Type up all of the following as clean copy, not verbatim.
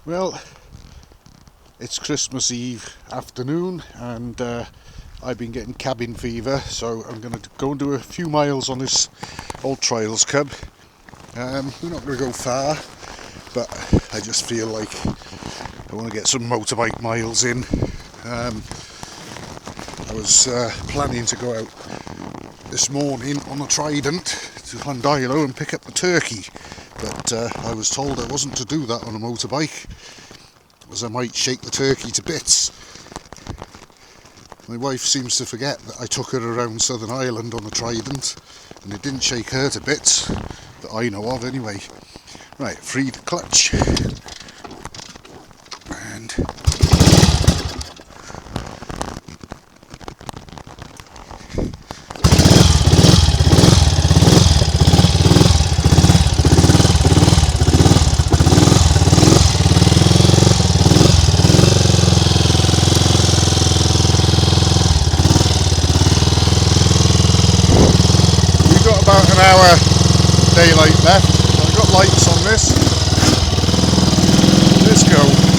Well, it's Christmas Eve afternoon and I've been getting cabin fever, so I'm going to go and do a few miles on this old Trials Cub. We're not going to go far, but I just feel like I want to get some motorbike miles in. I was planning to go out this morning on a Trident to Llandilo and pick up the turkey, but I was told I wasn't to do that on a motorbike, as I might shake the turkey to bits. My wife seems to forget that I took her around Southern Ireland on a Trident, and it didn't shake her to bits, that I know of anyway. Right, free the clutch. And about an hour daylight left. I've got lights on this. Let's go.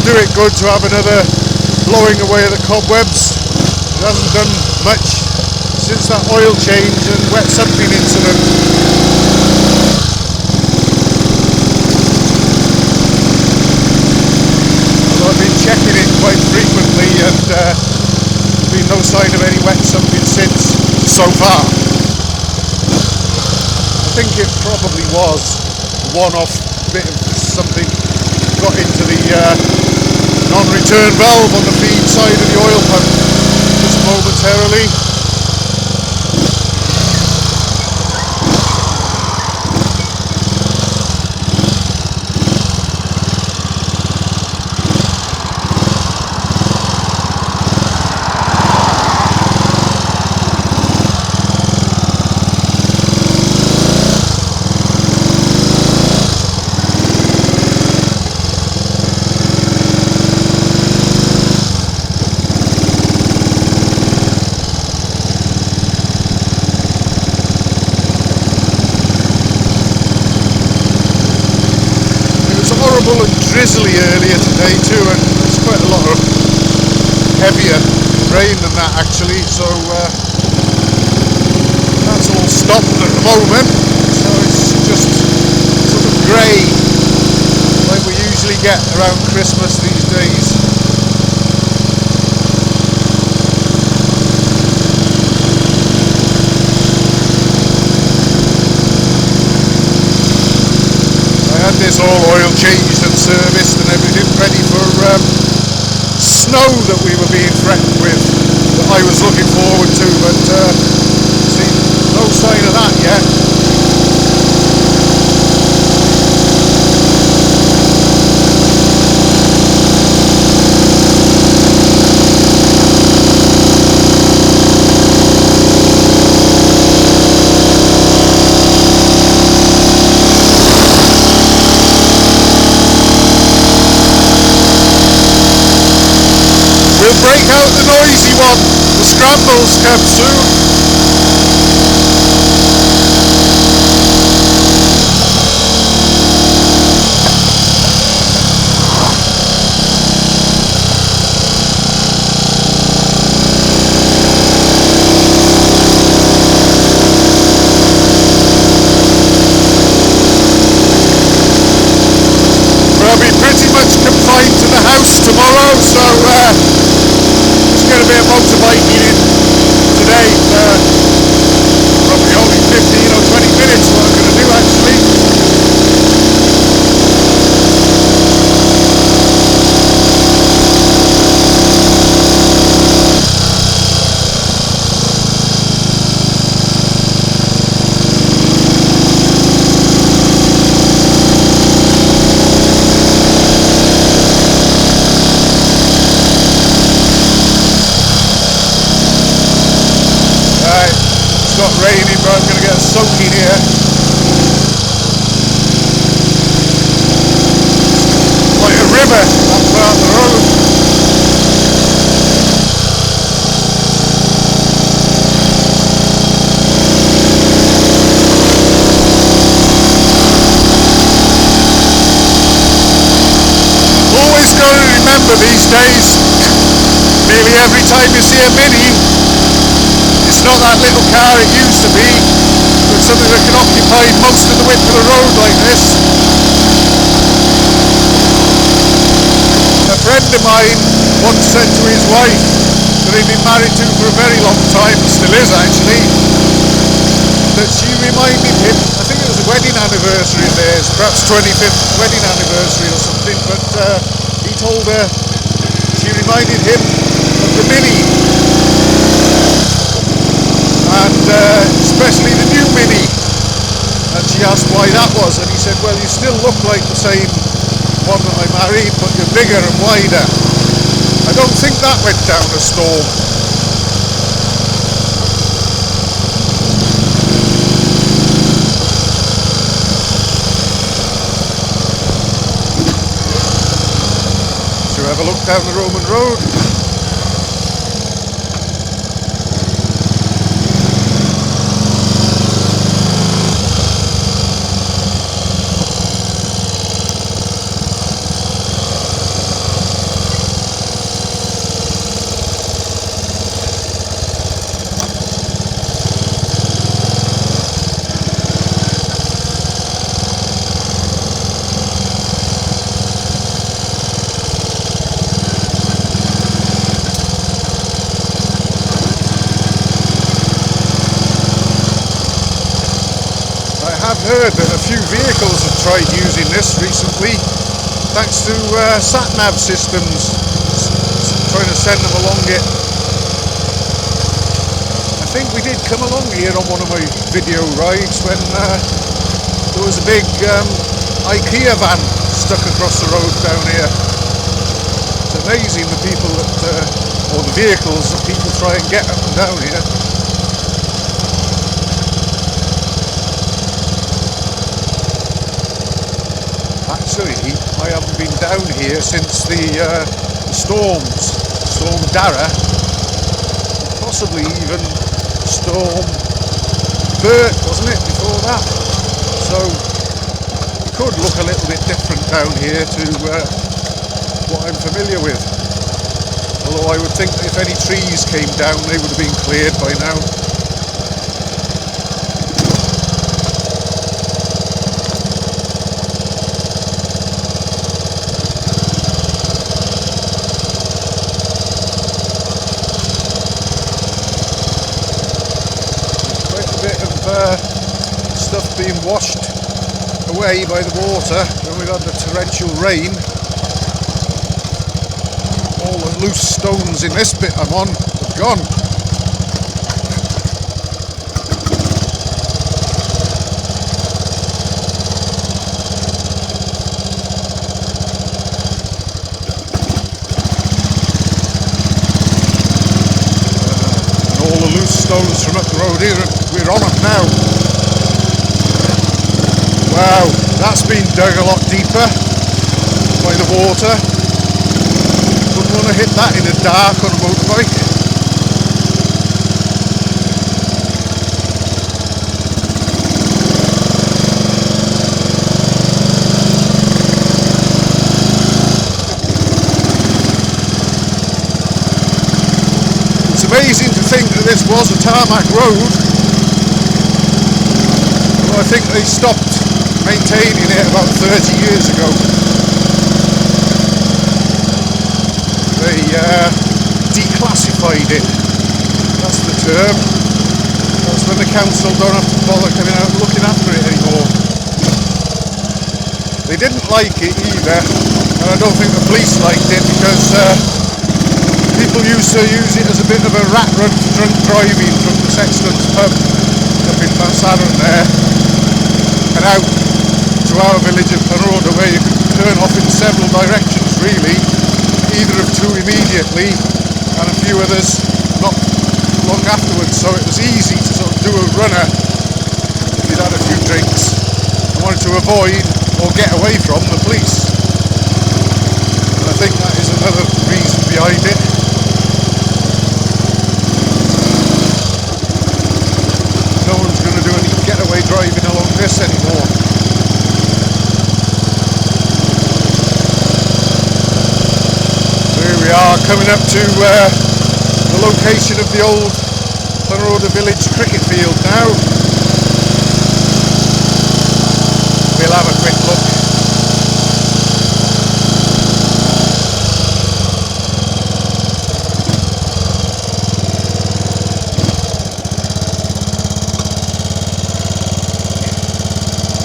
Do it good to have another blowing away of the cobwebs. It hasn't done much since that oil change and wet sumping incident. Although I've been checking it quite frequently and there's been no sign of any wet sumping since so far. I think it probably was a one-off bit of something got into the non-return valve on the feed side of the oil pump just momentarily. Horrible and drizzly earlier today too, and there's quite a lot of heavier rain than that actually, so that's all stopped at the moment, so it's just sort of grey like we usually get around Christmas these days. This all oil changed and serviced and everything ready for snow that we were being threatened with, that I was looking forward to, but see no sign of that yet. We'll break out the noisy one, the scrambles come soon. Well, I'll be pretty much confined to the house tomorrow, so going to be a motorbiking in today, probably only 15 or 20 minutes what I'm going to do actually. It's not raining, but I'm going to get soaking here. Like a river that part of the road. Always got to remember these days, nearly every time you see a Mini, it's not that little car it used to be, but something that can occupy most of the width of the road like this. A friend of mine once said to his wife that he'd been married to for a very long time, still is actually, that she reminded him, I think it was a wedding anniversary of theirs, perhaps 25th wedding anniversary or something, but he told her she reminded him of the Mini, and especially the new Mini, and she asked why that was, and he said, well, you still look like the same one that I married, but you're bigger and wider. I don't think that went down a storm. Have a look down the Roman road. I've heard that a few vehicles have tried using this recently, thanks to sat-nav systems, trying to send them along it. I think we did come along here on one of my video rides when there was a big IKEA van stuck across the road down here. It's amazing the people that, or the vehicles that people try and get up and down here. Actually, I haven't been down here since the storms, Storm Dara, possibly even Storm Bert, wasn't it, before that? So it could look a little bit different down here to what I'm familiar with. Although I would think that if any trees came down, they would have been cleared by now. Stuff being washed away by the water when we had the torrential rain. All the loose stones in this bit I'm on have gone. And all the loose stones from up the road here, we're on them now. Wow, that's been dug a lot deeper by the water. Wouldn't want to hit that in the dark on a motorbike. It's amazing to think that this was a tarmac road. Well, I think they stopped maintaining it about 30 years ago. They declassified it, that's the term. That's when the council don't have to bother coming out and looking after it anymore. They didn't like it either, and I don't think the police liked it, because people used to use it as a bit of a rat run for drunk driving from the Sexton's pub up in Bassaron there, and out to our village of Penrhode, where you can turn off in several directions really, either of two immediately and a few others not long afterwards, so it was easy to sort of do a runner if you'd had a few drinks and wanted to avoid or get away from the police. And I think that is another reason behind it. No one's going to do any getaway driving along this anymore. So here we are, coming up to the location of the old Hunroda Village cricket field now. We'll have a quick look.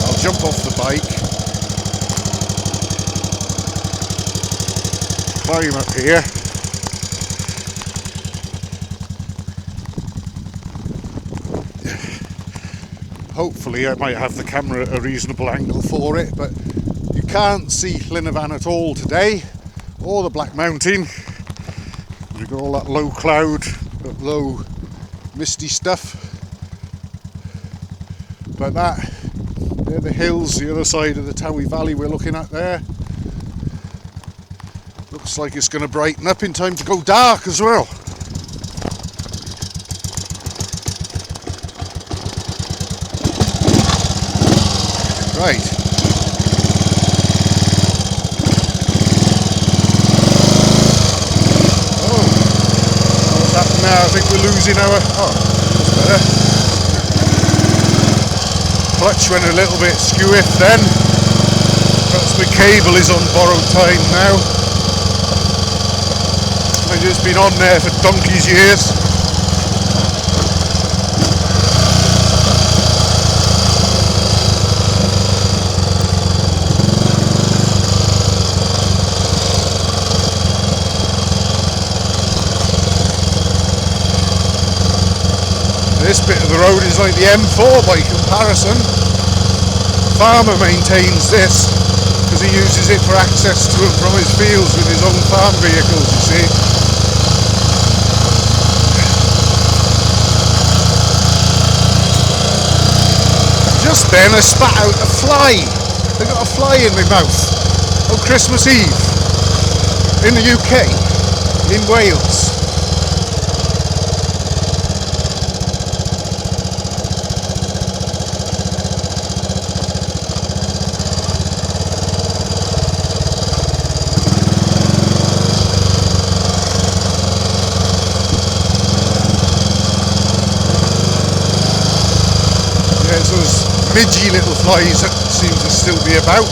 I'll jump off the bike, climb up here. Hopefully I might have the camera at a reasonable angle for it, but you can't see Llynefan at all today, or the Black Mountain. You've got all that low cloud, that low misty stuff. But they're the hills, the other side of the Towie Valley we're looking at there. Looks like it's going to brighten up in time to go dark as well. Right. Oh, what's happened now? I think we're losing our... Oh, that's better. Clutch went a little bit skew-if then. Perhaps my cable is on borrowed time now. I've just been on there for donkey's years. This bit of the road is like the M4 by comparison. The farmer maintains this because he uses it for access to and from his fields with his own farm vehicles, you see. Just then I spat out a fly. I got a fly in my mouth on Christmas Eve in the UK, in Wales. Those midgy little flies that seem to still be about.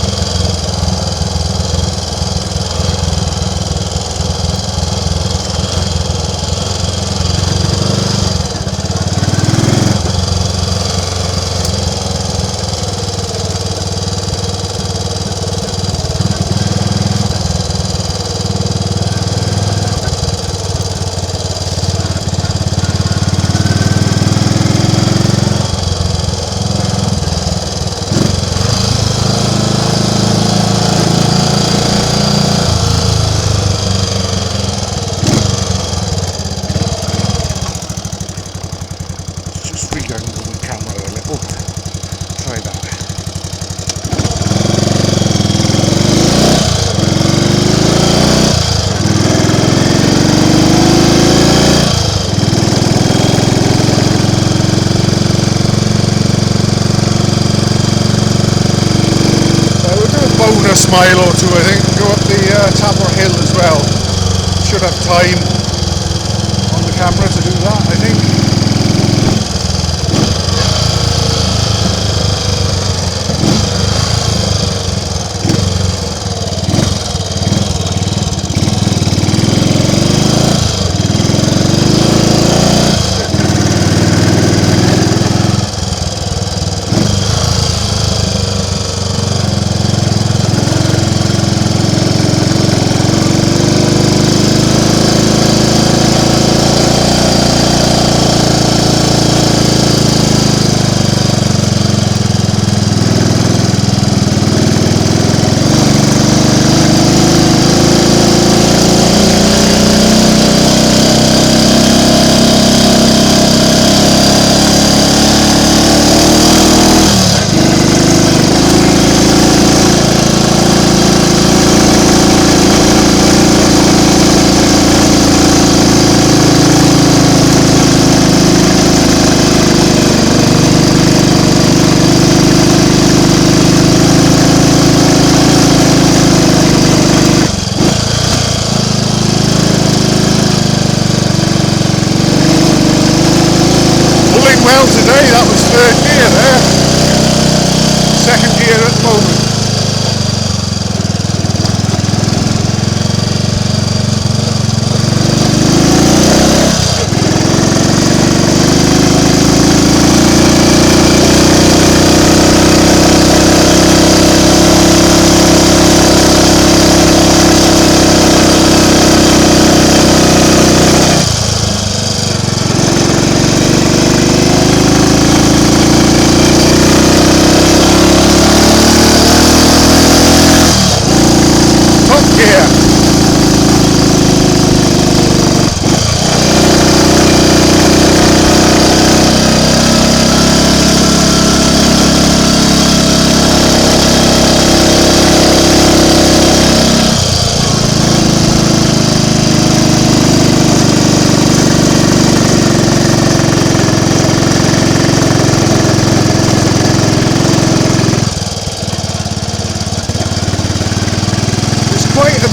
A mile or two, I think, and go up the Tabor Hill as well. Should have time on the camera to do that, I think. Okay, that was third gear there. Second gear at the moment.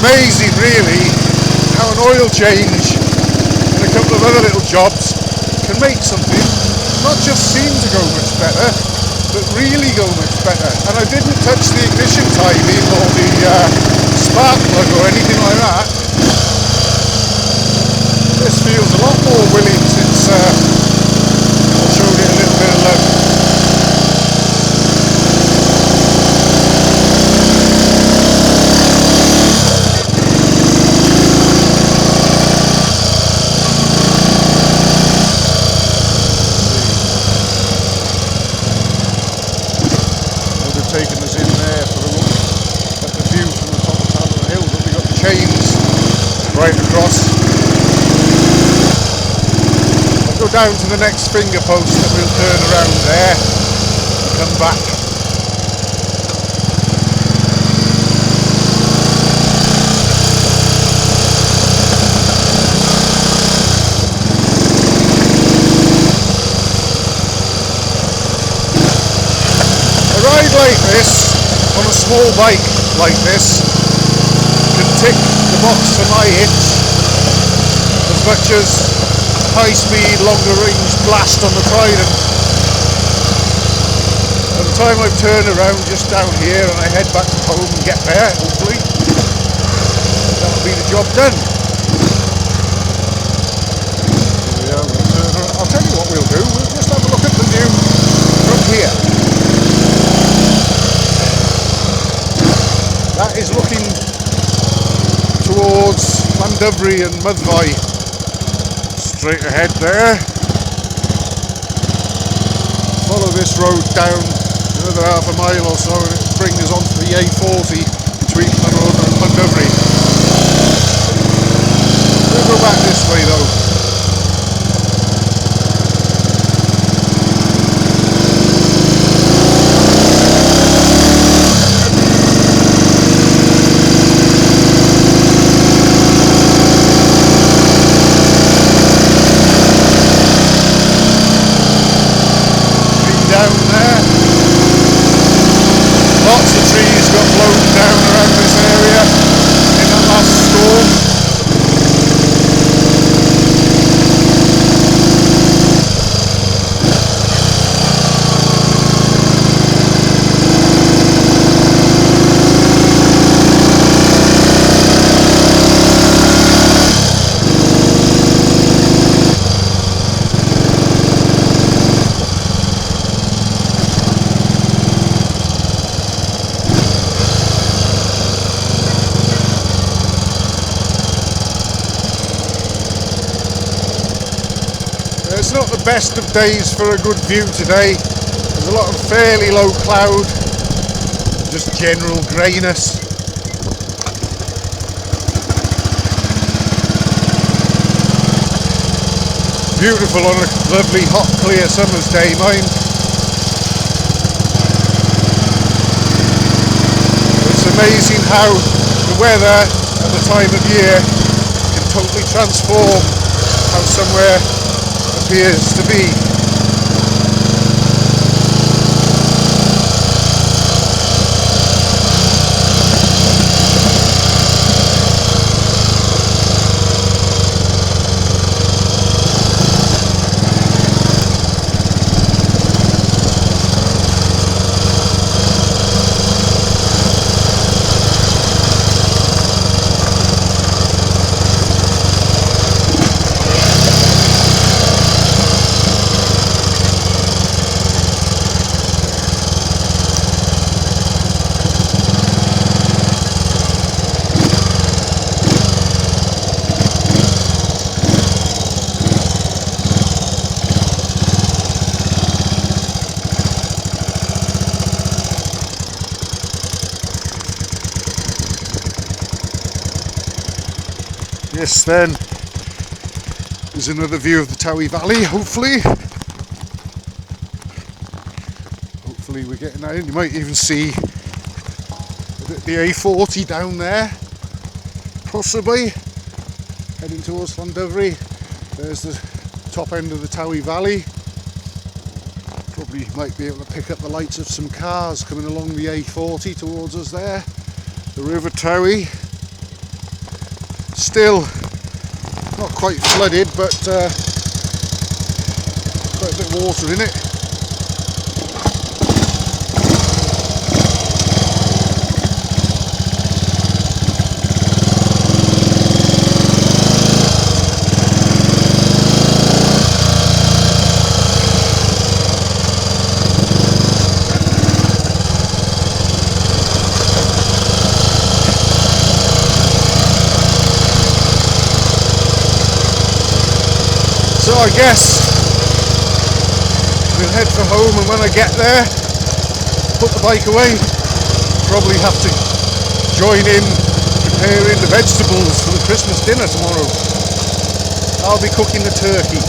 Amazing really how an oil change and a couple of other little jobs can make something not just seem to go much better but really go much better. And I didn't touch the ignition timing or the spark plug or anything like that. This feels a lot more willing since I showed it a little bit of love. Taken us in there for a look at the view from the top of the hill, but we've got the chains right across. I'll go down to the next finger post and we'll turn around there and come back. Like this, on a small bike like this, can tick the box for my hits as much as high speed, longer range blast on the Trident. By the time I turn around just down here and I head back home and get there, hopefully, that'll be the job done. Yeah, I'll tell you what we'll do, we'll just have a look at the view from here. That is looking towards Llandovry and Myddfai, straight ahead there. Follow this road down another half a mile or so and it'll bring us onto the A40 between Llanrwst and Llandovry. We'll go back this way though. Down there. Lots of trees got blown down around this area in that last storm. It's not the best of days for a good view today. There's a lot of fairly low cloud, just general greyness. Beautiful on a lovely hot clear summer's day, mind. It's amazing how the weather at the time of year can totally transform how somewhere appears to be. This then is another view of the Towie Valley, hopefully. Hopefully we're getting out. You might even see the A40 down there, possibly, heading towards Llandovery. There's the top end of the Towie Valley. Probably might be able to pick up the lights of some cars coming along the A40 towards us there. The River Towie. Still not quite flooded, but quite a bit of water in it. So I guess we'll head for home, and when I get there, put the bike away. Probably have to join in preparing the vegetables for the Christmas dinner tomorrow. I'll be cooking the turkey.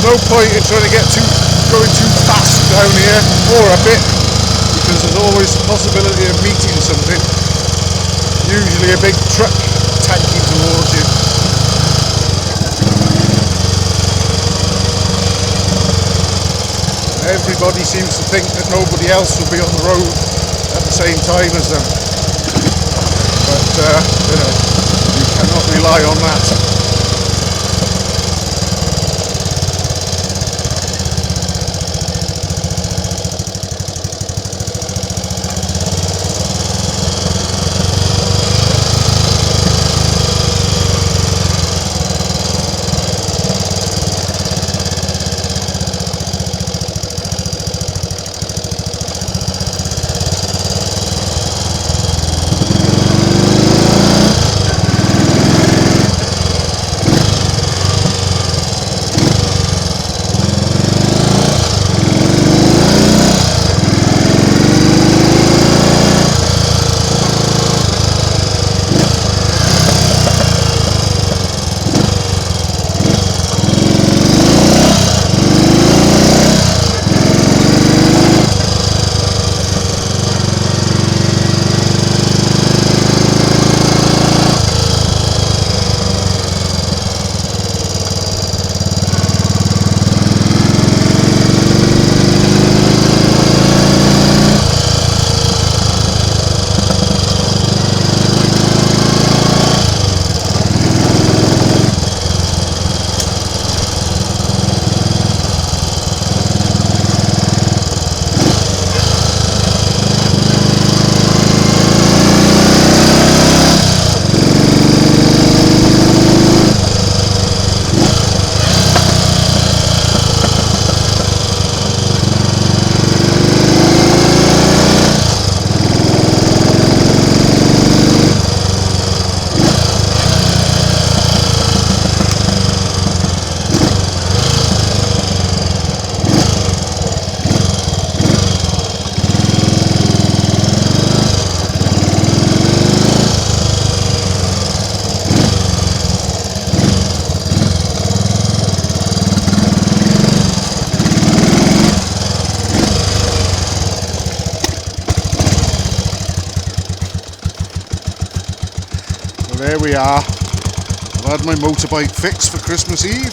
No point in trying to going too fast down here or up it, because there's always the possibility of meeting something, usually a big truck tanking towards you. Everybody seems to think that nobody else will be on the road at the same time as them, but you cannot rely on that. There we are. I've had my motorbike fixed for Christmas Eve.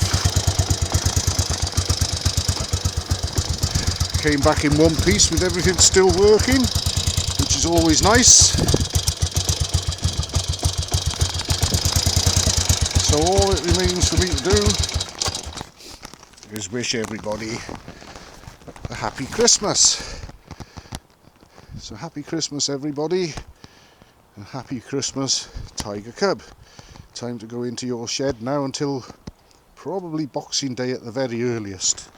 Came back in one piece with everything still working, which is always nice. So all it remains for me to do is wish everybody a happy Christmas. So happy Christmas everybody, and happy Christmas Tiger Cub. Time to go into your shed now until Probably Boxing Day at the very earliest.